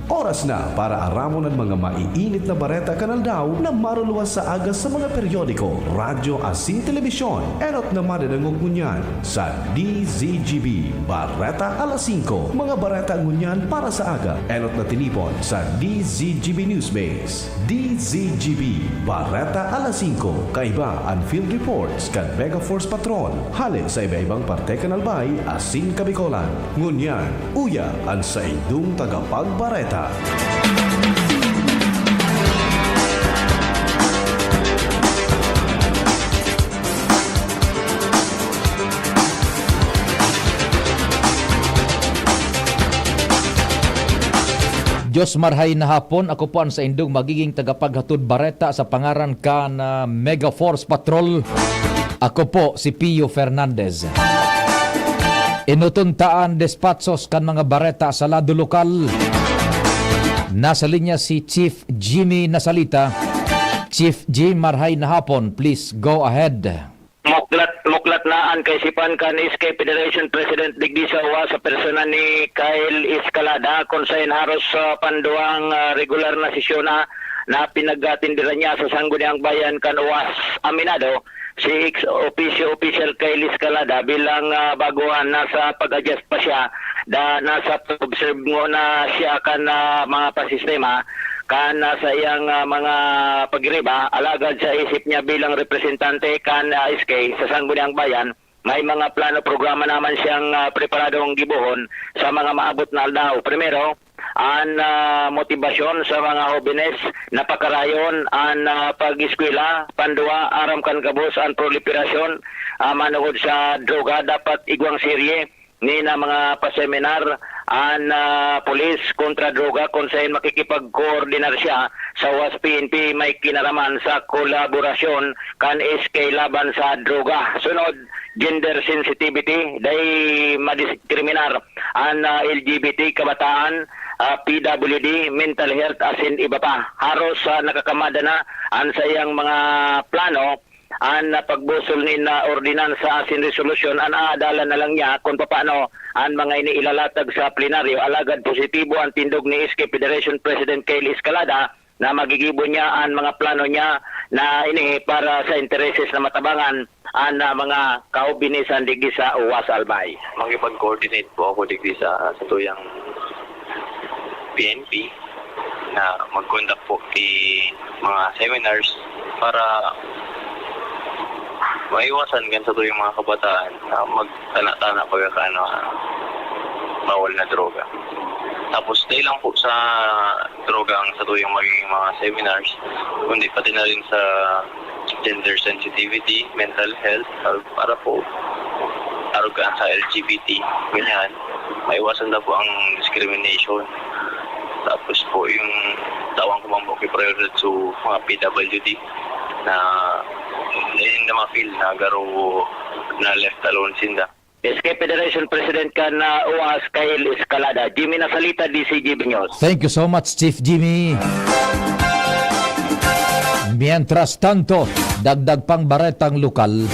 Oras na para aramon ang mga maiinit na bareta kanal daw na maruluwas sa agas sa mga periodiko, radyo asin telebisyon. Erot na madadangog ngunyan sa DZGB Bareta alas 5. Mga bareta ngunyan para sa aga. Erot na tinipon sa DZGB Newsbase. DZGB Bareta alas 5. Kaiba ang field reports kan Mega Force Patrol. Hali sa iba-ibang parte kanal bay asin Kabikolan. Ngunyan, uya ang sa idong tagapagbareta. Diyos marhay na hapon, ako po ang sa indong magiging tagapaghatod bareta sa pangaran ka na Mega Force Patrol. Ako po si Pio Fernandez. Inutuntaan despatsos kan mga bareta sa lado lokal. Nasa linya si Chief Jimmy Nasalita. Chief Jim, marhay na hapon. Please go ahead. Muklat naan kay sipan kan SK Federation President Digdi Sawa sa persona ni Kyle Escalada konsayin haros sa panduang regular na sesyon na pinagatindiran niya sa Sangguniang Bayan kan UAS Aminado si official Kyle Escalada bilang baguhan nasa pag-adjust pa siya nasa pag-observe mo na siya kan mga pasistema kan sa iyang mga pagriba, alagad sa isip niya bilang representante kan SK sa Sangguniang Bayan, may mga plano programa naman siyang preparadong gibuhon sa mga maabot na aldaw. Primero, ang motivasyon sa mga jóvenes na pakarayon ang pag-eskwela, pandua, aram kan kabus, ang proliferasyon, manugod sa droga, dapat igwang serye ni na mga paseminar ang pulis kontra droga kung saan makikipag-coordinar siya sa UAS PNP may kinaraman sa kolaborasyon kan SK laban sa droga. Sunod, gender sensitivity dahil madiskriminaar ang LGBT kabataan, PWD, mental health asin iba pa. Haros nakakamada na ang sayang mga plano ang pagbusol ni na ordinansa asin resolution ang aadala na lang niya kung paano ang mga iniilalatag sa plenaryo. Alagad positibo ang tindog ni SK Federation President Kyle Escalada na magigibo niya ang mga plano niya na ini para sa intereses na matabangan ang mga kaubinisan digdi sa UAS Albay. Makipag-coordinate po ako digdi sa tuyang PNP na mag-conduct po mga seminars para maiwasan gan sa tuyong mga kabataan na magtana-tana pagkakano bawal na droga. Tapos dahil lang po sa droga ang sa tuyong magiging mga seminars, kundi pati na rin sa gender sensitivity, mental health, para po arugaan sa LGBT, ganyan, maiwasan na po ang discrimination. Tapos po yung tawang kumambok i-priority sa mga PWD na hindi na ma-feel na garo na left alone sinda. SK Federation President ka na UAS Kyle Escalada. Jimmy Nasalita, DCGB News. Thank you so much, Chief Jimmy. Mientras tanto, dagdag pang baretang lokal,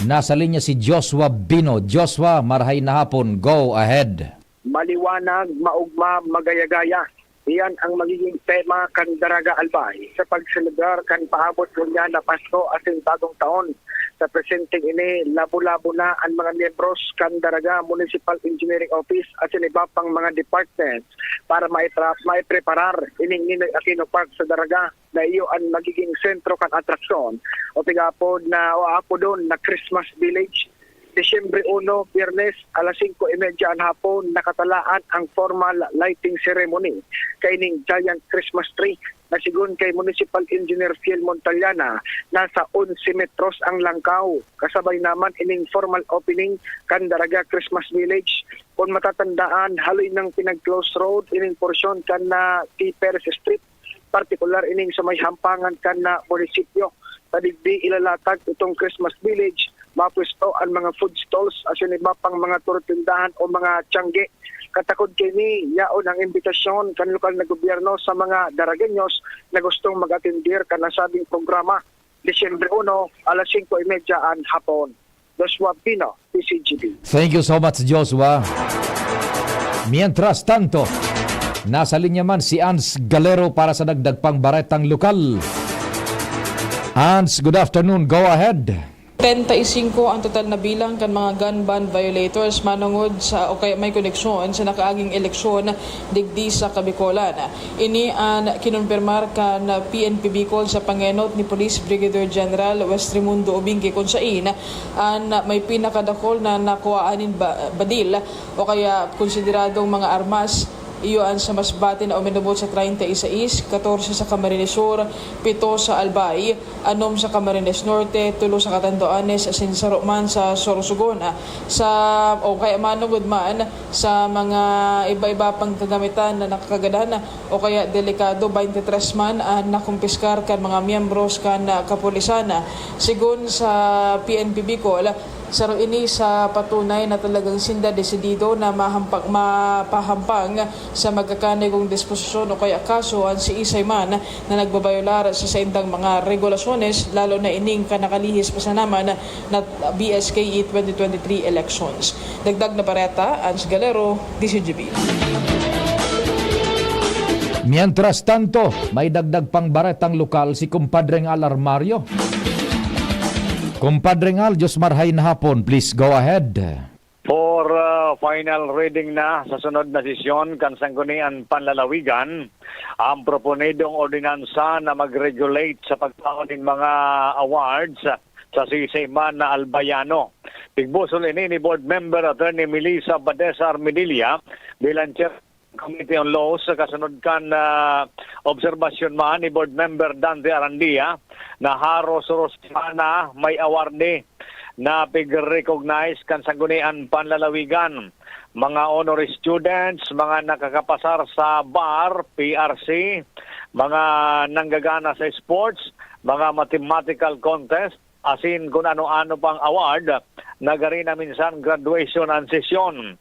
nasa linya si Joshua Bino. Joshua, marhay na hapon. Go ahead. Maliwanag, maugma, magayagaya. Iyan ang magiging tema kan Daraga Albay sa pagselebrar kan paabot niya na Pasko ating bagong taon. Sa presenteng ini, labo-labo na ang mga miyembros kan Daraga Municipal Engineering Office at iba pang mga departments para maipreparar ining Ninoy Aquino Park sa Daraga na iyo ang magiging sentro kan atraksyon o tigapod na o apo doon na Christmas Village. Disyembre 1, Biyernes, alas 5:30 ang hapon, nakatalaan ang formal lighting ceremony kay ning giant Christmas tree na sigun kay Municipal Engineer Fiel Montaliana, nasa 11 metros ang langkaw. Kasabay naman ining formal opening kan Daraga Christmas Village. Kung matatandaan, haloy ng pinag-close road, ining porsyon kan na T-Perez Street, partikular ining sa may hampangan kan na munisipyo. Tadigdi ilalatag itong Christmas Village, mapwesto ang mga food stalls asin iba pang mga turtindahan o mga tiyangge. Katakod kini yaon ang imbitasyon kan lokal na gobyerno sa mga Daragenyos na gustong mag-atendir kan nasabing programa. Disyembre 1, alas 5:30 ang hapon. Joshua Pino, PCGB. Thank you so much, Joshua. Mientras tanto, Nasa linya man si Ans Galero para sa dagdag pang baretang lokal. Ans, good afternoon. Go ahead. 35 ang total na bilang kan mga gun ban violators manungod sa o kaya may koneksyon sa nakaaging eleksyon digdi sa Kabikolan. Ini ang kinumpirmar kan PNP Bicol sa pangenot ni Police Brigadier General West Raimundo Obingke kung sain ang may pinakadakol na nakuhaanin badil o kaya konsideradong mga armas. Iyon sa Masbate na uminabot sa 36, 14 sa Camarines Sur, 7 sa Albay, 6 sa Camarines Norte, 3 sa Catanduanes, asin sa Roman sa Sorsogon. Sa o kaya manugod man sa mga iba-iba pang kagamitan na nakakagadan o kaya delikado 23 man ang nakumpiskar kan mga miyembros kan kapulisan. Sigun sa PNP Bicol, saro ini sa patunay na talagang sinda desidido na mapahampang sa magkakanigong disposisyon o kaya kaso ang si Isay man na nagbabayolar sa saindang mga regulasyones lalo na ining kanakalihis pa sa naman na BSKE 2023 elections. Dagdag na pareta, Ans Galero, DCGB. Mientras tanto, may dagdag pang baretang lokal si Kumpadreng Al Armario. Kumpadreng Al, Diyos marhay na hapon. Please go ahead. For final reading na sa sunod na sesyon kan sanggunian panlalawigan, ang proponedong ordinansa na mag-regulate sa pagtaon ng mga awards sa sisayman na albayano. Tigbusol ini ni Board Member Attorney Melissa Badesa Armedilla bilang Chair Committee on Laws sa kasunod kan obserbasyon man ni Board Member Dante Arandia na haros mana may awardee na pig-recognize kan sanggunian panlalawigan. Mga honorary students, mga nakakapasar sa bar, PRC, mga nanggagana sa sports, mga mathematical contest, asin kung ano-ano pang award, nagari na minsan graduation and session.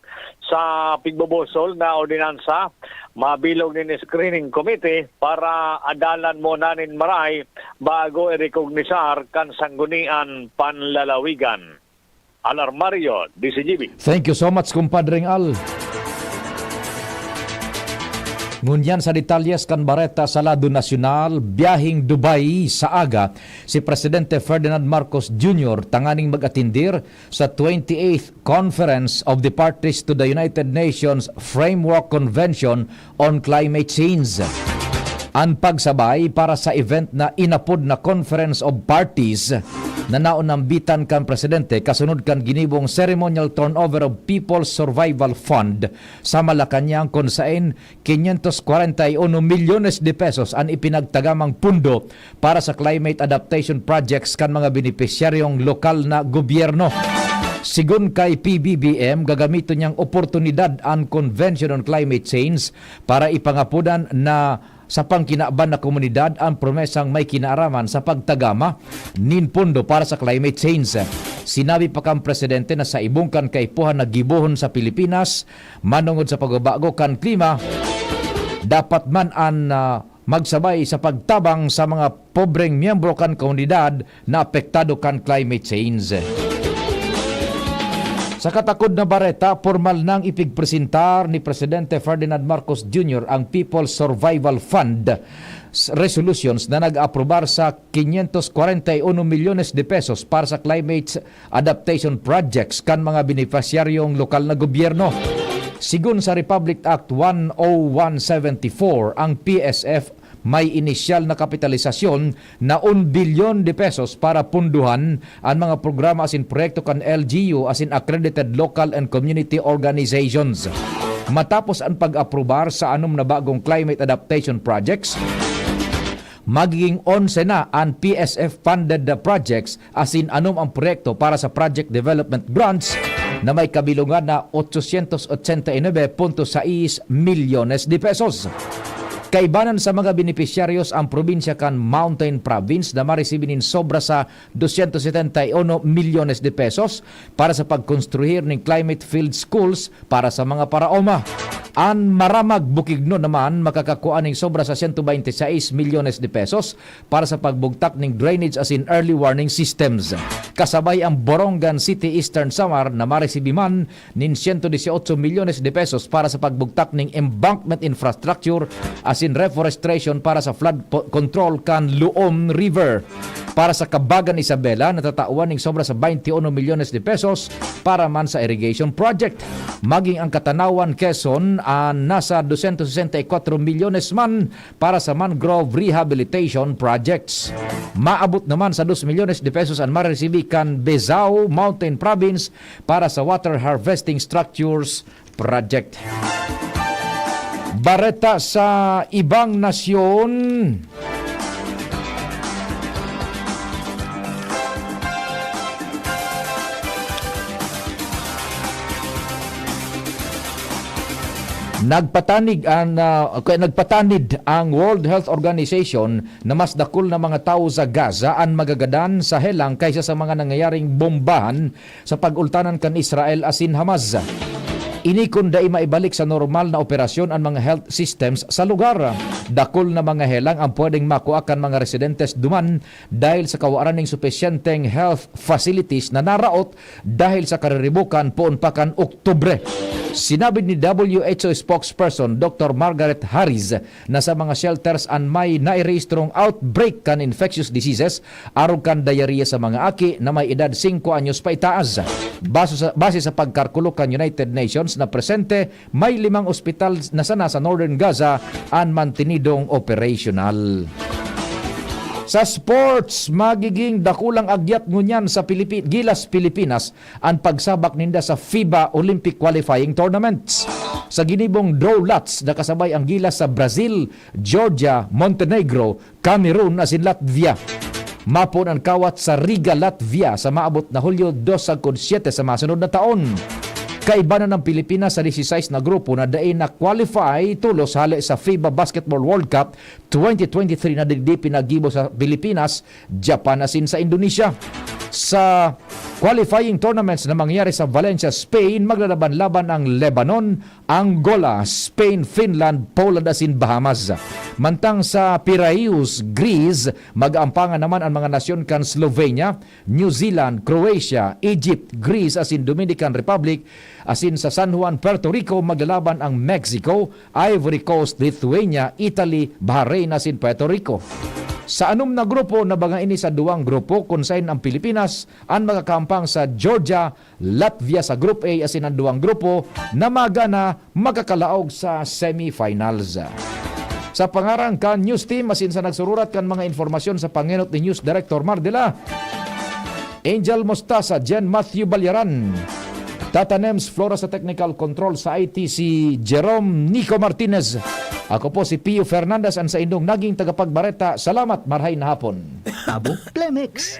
Sa pigbubusol na ordinansa, mabilog ni screening committee para adalan mo nanin maray bago i-recognisar kan sanggunian panlalawigan. Alarmario, DCGB. Thank you so much, Kumpadreng Al. Ngunyan sa detalyes kan bareta sa lado nasyonal, biyahing Dubai sa aga si Presidente Ferdinand Marcos Jr. tanganing mag-atindir sa 28th Conference of the Parties to the United Nations Framework Convention on Climate Change. Ang pagsabay para sa event na inapod na Conference of Parties na naunambitan kan Presidente kasunod kan ginibong ceremonial turnover of People's Survival Fund sa Malacanang kung saan 541 milyones de pesos ang ipinagtagamang pundo para sa climate adaptation projects kan mga benepisyaryong lokal na gobyerno. Sigun kay PBBM, gagamito niyang oportunidad ang Convention on Climate Change para ipangapudan na sa pangkinaaban na komunidad ang promesang may kinaaraman sa pagtagama nin pondo para sa climate change. Sinabi pa kang Presidente na sa ibungkan kaipuhan na gibuhon sa Pilipinas manungod sa pagbabago kan klima, dapat man ang magsabay sa pagtabang sa mga pobreng miyembro kan komunidad na apektado kan climate change. Sa katakod na bareta, formal nang ipigpresentar ni Presidente Ferdinand Marcos Jr. ang People's Survival Fund resolutions na nag-aprobar sa 541 milyones de pesos para sa climate adaptation projects kan mga benepisyaryong lokal na gobyerno. Sigun sa Republic Act 10174, ang PSF may inisyal na kapitalisasyon na 1 bilyon de pesos para punduhan ang mga programa asin proyekto kan LGU asin accredited local and community organizations. Matapos ang pag-aprobar sa anom na bagong climate adaptation projects, magiging 11 na ang PSF-funded projects asin anom ang proyekto para sa project development grants na may kabilungan na 889.6 milyones de pesos. Kaibanan sa mga benepisyaryos ang probinsya kan Mountain Province na maresibinin sobra sa 271 milyones de pesos para sa pagkonstruhir ng climate field schools para sa mga paraoma. Ang Maramag Bukidnon naman makakakuha ng sobra sa 126 milyones de pesos para sa pagbugtak ng drainage as in early warning systems. Kasabay ang Borongan City Eastern Samar na maresibiman nin 118 milyones de pesos para sa pagbugtak ng embankment infrastructure as in reforestation para sa flood control kan Luom River. Para sa Kabagan Isabela, natatawan ng sobra sa 21 milyones de pesos para man sa irrigation project. Maging ang Katanawan Quezon, nasa 264 milyones man para sa mangrove rehabilitation projects. Maabot naman sa 2 milyones de pesos ang maresibi kan Bezao Mountain Province para sa water harvesting structures project. Bareta sa ibang nasyon. Nagpatanid ang World Health Organization na mas dakol na mga tao sa Gaza ang magagadan sa helang kaysa sa mga nangyayaring bombahan sa pag-ultanan kan Israel asin Hamas. Ini kun dai maibalik sa normal na operasyon ang mga health systems sa lugar. Dakol na mga helang ang pwedeng makuha kan mga residentes duman dahil sa kawaran ng supisyenteng health facilities na naraot dahil sa kariribukan poon pa kan Oktubre. Sinabi ni WHO spokesperson Dr. Margaret Harris na sa mga shelters an may nairehistrong outbreak kan infectious diseases aron kan diarrhea sa mga aki na may edad 5 anyos pa itaas. Base sa pagkalkulo kan United Nations na presente, may 5 ospital na sana sa Northern Gaza ang mantinidong operational. Sa sports, magiging dakulang agyat ngunyan sa Gilas, Pilipinas ang pagsabak ninda sa FIBA Olympic Qualifying Tournaments. Sa ginibong draw lots na kasabay ang Gilas sa Brazil, Georgia, Montenegro, Cameroon asin Latvia. Mapon ang kawat sa Riga, Latvia sa maabot na Hulyo 2-7 sa masunod na taon. Kaiba na ng Pilipinas sa 16 na grupo na daay na qualify tulos hali sa FIBA Basketball World Cup 2023 na digdi pinagibo sa Pilipinas, Japan asin sa Indonesia. Sa qualifying tournaments na mangyari sa Valencia, Spain, maglalaban-laban ang Lebanon, Angola, Spain, Finland, Poland asin Bahamas. Mantang sa Piraeus, Greece, mag-ampangan naman ang mga nasyon kan Slovenia, New Zealand, Croatia, Egypt, Greece asin Dominican Republic, asin sa San Juan, Puerto Rico, maglalaban ang Mexico, Ivory Coast, Lithuania, Italy, Bahrain asin Puerto Rico. Sa anom na grupo na baga ini sa duwang grupo kung saan ang Pilipinas ang magakampang sa Georgia, Latvia sa Group A asin ang duwang grupo na magana makakalaog sa semifinals. Sa pangarang kan News Team asin sa nagsururat kan mga informasyon sa panginot ni News Director Mardela, Angel Mostasa, Jen Matthew Balyaran, Tata Nems, Flora sa Technical Control sa IT si Jerome Nico Martinez. Ako po si Pio Fernandez ang sa indong naging tagapagbareta. Salamat, marhay na hapon. Abo Plemex.